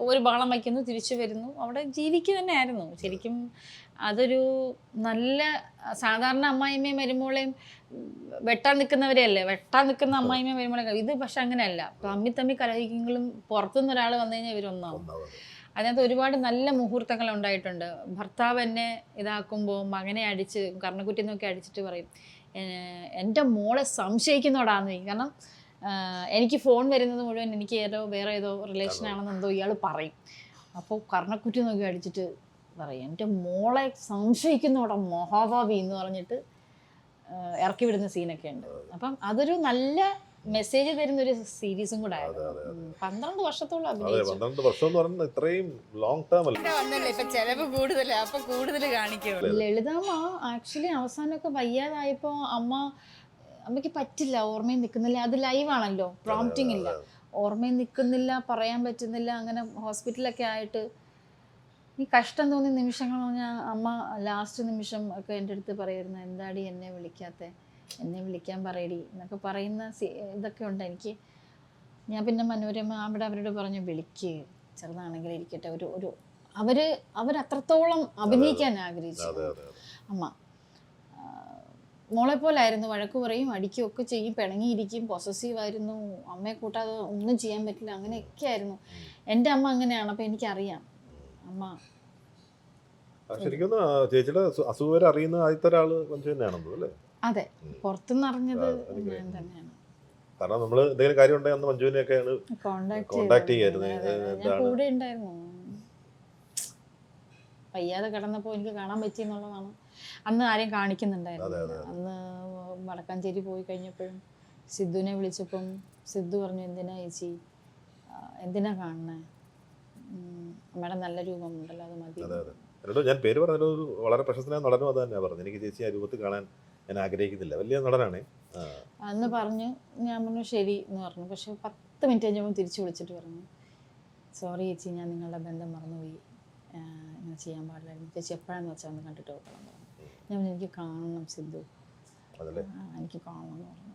ഒരു ബഹളം വയ്ക്കുന്നു, തിരിച്ചു വരുന്നു, അവിടെ ജീവിക്കുക തന്നെ ആയിരുന്നു ശരിക്കും. അതൊരു നല്ല സാധാരണ അമ്മായിമ്മയും മരുമോളെയും വെട്ടാൻ നിൽക്കുന്നവരെയല്ലേ, വെട്ടാൻ നിൽക്കുന്ന അമ്മായിമ്മയും മരുമോളെ. ഇത് പക്ഷെ അങ്ങനെയല്ല. തമ്മി കലഹിക്കെങ്കിലും പുറത്തുനിന്ന് ഒരാൾ വന്നു കഴിഞ്ഞാൽ ഇവരൊന്നാവും. അതിനകത്ത് ഒരുപാട് നല്ല മുഹൂർത്തങ്ങൾ ഉണ്ടായിട്ടുണ്ട്. ഭർത്താവ് എന്നെ ഇതാക്കുമ്പോൾ മകനെ അടിച്ച് കർണക്കുറ്റി നോക്കി അടിച്ചിട്ട് പറയും എൻ്റെ മോളെ സംശയിക്കുന്നോടാന്ന്. കാരണം എനിക്ക് ഫോൺ വരുന്നത് മുഴുവൻ എനിക്ക് വേറെ ഏതോ റിലേഷനാണെന്ന് എന്തോ ഇയാൾ പറയും. അപ്പോൾ കർണക്കുറ്റി നോക്കി അടിച്ചിട്ട് പറയും എൻ്റെ മോളെ സംശയിക്കുന്നോടാ മഹാഭാവി എന്ന് പറഞ്ഞിട്ട് ഇറക്കി വിടുന്ന സീനൊക്കെ ഉണ്ട്. അപ്പം അതൊരു നല്ല മെസ്സേജ് തരുന്ന ഒരു സീരീസും കൂടെ ആയിരുന്നു. 12 വർഷത്തോളം അഭിനയിച്ചു. 12 വർഷം എന്ന് പറയുന്നത് ഇത്രയും ലോങ് ടേം അല്ലേ. ഇപ്പൊ ചെലവ് കൂടുതലാ, അപ്പൊ കൂടുതൽ കാണിക്കും. ലളിതാമ്മ ആക്ച്വലി അവസാനമൊക്കെ വയ്യാതായപ്പോ അമ്മയ്ക്ക് പറ്റില്ല, ഓർമ്മയിൽ നിൽക്കുന്നില്ല. അത് ലൈവാണല്ലോ, പ്രോംപ്റ്റിംഗ് ഇല്ല, ഓർമ്മയിൽ നിൽക്കുന്നില്ല, പറയാൻ പറ്റുന്നില്ല. അങ്ങനെ ഹോസ്പിറ്റലൊക്കെ ആയിട്ട് ഈ കഷ്ടം തോന്നിയ നിമിഷങ്ങൾ പറഞ്ഞാൽ അമ്മ ലാസ്റ്റ് നിമിഷം ഒക്കെ എൻ്റെ അടുത്ത് പറയുമായിരുന്നു എന്താടി എന്നെ വിളിക്കാത്ത, എന്നെ വിളിക്കാൻ പറയടി എന്നൊക്കെ പറയുന്ന ഇതൊക്കെ ഉണ്ട് എനിക്ക്. ഞാൻ പിന്നെ മനോരമ അവരോട് പറഞ്ഞു വിളിക്ക്, ചെറുതാണെങ്കിലും ഇരിക്കട്ടെ. അവരത്രത്തോളം അഭിനയിക്കാൻ ആഗ്രഹിച്ചു അമ്മ. മോളെ പോലായിരുന്നു, വഴക്ക് പറയും, അടിക്കും ഒക്കെ ചെയ്യും, പിണങ്ങിയിരിക്കും, പൊസസീവായിരുന്നു, അമ്മയെ കൂട്ടാതെ ഒന്നും ചെയ്യാൻ പറ്റില്ല, അങ്ങനെയൊക്കെ ആയിരുന്നു. എൻ്റെ അമ്മ അങ്ങനെയാണ്. അപ്പം എനിക്കറിയാം അമ്മ. ശരിക്കും ചേച്ചിയുടെ അസുഖം അറിയുന്ന ആദ്യത്തെ ഒരാള് മഞ്ജു തന്നെയാണെന്നോ അല്ലേ? അതെ, പുറത്തുനിന്ന് അറിഞ്ഞത് ഞാൻ തന്നെയാണ്. കാരണം നമ്മള് എന്തെങ്കിലും കാര്യം ഉണ്ടെങ്കിൽ അന്ന് മഞ്ജുവിനെയൊക്കെയാണ് കോണ്ടാക്ട് ചെയ്യായിരുന്നു. ഞാൻ കൂടെ ഉണ്ടായിരുന്നു. വയ്യാതെ കിടന്നപ്പോൾ എനിക്ക് കാണാൻ പറ്റി എന്നുള്ളതാണ്. അന്ന് ആരെയും കാണിക്കുന്നുണ്ടായിരുന്നു. അന്ന് വടക്കാഞ്ചേരി പോയി കഴിഞ്ഞപ്പോഴും സിദ്ധുവിനെ വിളിച്ചപ്പം സിദ്ധു പറഞ്ഞു എന്തിനാ ചേച്ചി, എന്തിനാ കാണണേ, അമ്മയുടെ നല്ല രൂപമുണ്ടല്ലോ അത് മതി. എന്നോട് ഞാൻ പേര് പറഞ്ഞൊരു വളരെ പ്രശസ്തനായ നടനും അത് തന്നെയാണ് പറഞ്ഞത്. എനിക്ക് ചേച്ചി ആ രൂപത്തിൽ കാണാൻ ഞാൻ ആഗ്രഹിക്കുന്നില്ല, വലിയ നടനാണേ അന്ന് പറഞ്ഞു. ഞാൻ പറഞ്ഞു ശരി എന്ന് പറഞ്ഞു. പക്ഷെ 10 മിനിറ്റ് കഴിഞ്ഞപ്പോൾ തിരിച്ചു വിളിച്ചിട്ട് പറഞ്ഞു സോറി ചേച്ചി, ഞാൻ നിങ്ങളുടെ ബന്ധം മറന്നുപോയി, ഇങ്ങനെ ചെയ്യാൻ പാടില്ലായിരുന്നു, ചേച്ചി എപ്പോഴാന്ന് വെച്ചാൽ ഒന്ന് കണ്ടിട്ട് പോകണം പറഞ്ഞു. ഞാൻ പറഞ്ഞു എനിക്ക് കാണണം സിദ്ധു, എനിക്ക് കാണണം എന്ന് പറഞ്ഞു.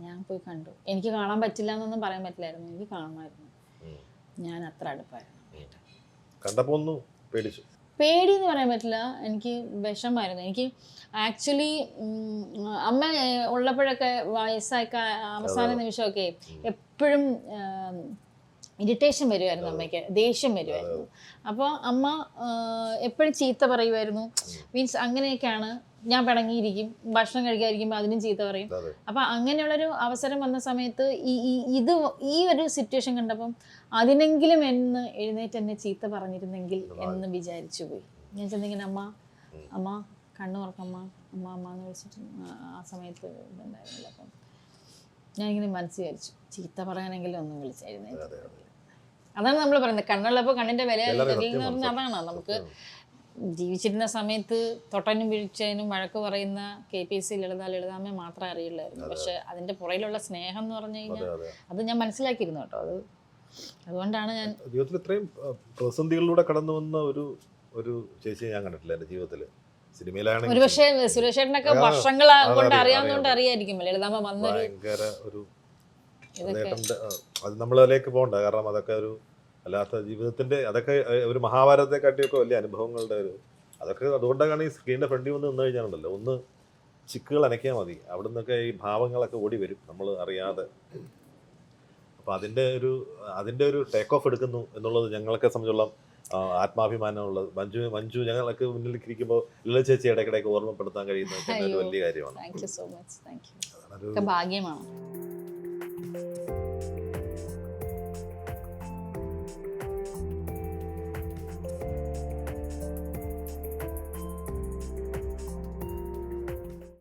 ഞാൻ പോയി കണ്ടു. എനിക്ക് കാണാൻ പറ്റില്ല എന്നൊന്നും പറയാൻ പറ്റില്ലായിരുന്നു, എനിക്ക് കാണണമായിരുന്നു. ഞാൻ അത്ര അടുപ്പായിരുന്നു. കണ്ടപ്പോൾ ഒന്ന് പേടിച്ചു. പേടി എന്ന് പറയാൻ പറ്റില്ല, എനിക്ക് വിഷമായിരുന്നു. എനിക്ക് ആക്ച്വലി അമ്മ ഉള്ളപ്പോഴൊക്കെ വയസ്സായി അവസാന നിമിഷമൊക്കെ എപ്പോഴും ഇറിറ്റേഷൻ വരുമായിരുന്നു, അമ്മയ്ക്ക് ദേഷ്യം വരുമായിരുന്നു. അപ്പോൾ അമ്മ എപ്പോഴും ചീത്ത പറയുമായിരുന്നു. മീൻസ് അങ്ങനെയൊക്കെയാണ്. ഞാൻ പിണങ്ങിയിരിക്കും, ഭക്ഷണം കഴിക്കാതിരിക്കുമ്പോൾ അതിനും ചീത്ത പറയും. അപ്പം അങ്ങനെയുള്ളൊരു അവസരം വന്ന സമയത്ത് ഈ ഒരു സിറ്റുവേഷൻ കണ്ടപ്പം അതിനെങ്കിലും എന്ന് എഴുന്നേറ്റ് എന്നെ ചീത്ത പറഞ്ഞിരുന്നെങ്കിൽ എന്ന് വിചാരിച്ചു പോയി. ഞാൻ ചെന്നിങ്ങനെ അമ്മ കണ്ണു തുറക്കമ്മ എന്ന് വിളിച്ചിട്ട് ആ സമയത്ത് ഇതുണ്ടായിരുന്നില്ല. അപ്പം ഞാനിങ്ങനെ മനസ്സ് വിചാരിച്ചു ചീത്ത പറയാനെങ്കിലും ഒന്ന് വിളിച്ചായിരുന്നേ. അതാണ് നമ്മൾ പറയുന്നത്, കണ്ണുള്ളപ്പോൾ കണ്ണിൻ്റെ വില എന്ന് പറഞ്ഞാൽ അതാണ്. നമുക്ക് ജീവിച്ചിരുന്ന സമയത്ത് തൊട്ടനും വീഴ്ചനും വഴക്ക് പറയുന്ന KPSC ലളിതാമ്മയെ മാത്രമേ അറിയില്ലായിരുന്നു. പക്ഷെ അതിൻ്റെ പുറയിലുള്ള സ്നേഹം എന്ന് പറഞ്ഞു കഴിഞ്ഞാൽ അത് ഞാൻ മനസ്സിലാക്കിയിരുന്നു കേട്ടോ. അത് അതുകൊണ്ടാണ് ഞാൻ ജീവിതത്തിൽ ഇത്രയും പ്രതിസന്ധികളിലൂടെ കടന്നു വന്ന ഒരു ചേച്ചിയെ ഞാൻ കണ്ടിട്ടില്ല എൻ്റെ ജീവിതത്തിൽ. സിനിമയിലാണെങ്കിൽ ഒരുപക്ഷെ സുരേഷ് ചേട്ടനൊക്കെ വർഷങ്ങൾ കൊണ്ട് അറിയാവുന്നതുകൊണ്ട് അറിയായിരിക്കും ലളിതാമ്മ വന്നൊരു ഭയങ്കര ഒരു ചേട്ടൻ്റെ അത് നമ്മളതിലേക്ക് പോകണ്ട. കാരണം അതൊക്കെ ഒരു അല്ലാത്ത ജീവിതത്തിൻ്റെ അതൊക്കെ ഒരു മഹാഭാരതത്തെ കാട്ടിയൊക്കെ വലിയ അനുഭവങ്ങളുടെ ഒരു അതൊക്കെ അതുകൊണ്ടാണ് ഈ സ്ക്രീനിൻ്റെ ഫ്രണ്ടിൽ വന്ന് നിന്ന് കഴിഞ്ഞാണല്ലോ ഒന്ന് ചിക്കുകൾ അനക്കിയാൽ മതി, അവിടെ നിന്നൊക്കെ ഈ ഭാവങ്ങളൊക്കെ ഓടി വരും നമ്മൾ അറിയാതെ. അപ്പോൾ അതിൻ്റെ ഒരു ടേക്ക് ഓഫ് എടുക്കുന്നു എന്നുള്ളത് ഞങ്ങളൊക്കെ സംബന്ധിച്ചുള്ള ആത്മാഭിമാനമുള്ളത്. മഞ്ജു ഞങ്ങളൊക്കെ മുന്നിൽ ഇരിക്കുമ്പോൾ ലളിത ചേച്ചി ഇടയ്ക്കിടയ്ക്ക് ഓർമ്മപ്പെടുത്താൻ കഴിയുന്നത് ഒരു വലിയ കാര്യമാണ്. Thank you so much. Thank you. അതൊരു ഭാഗ്യമാണ്.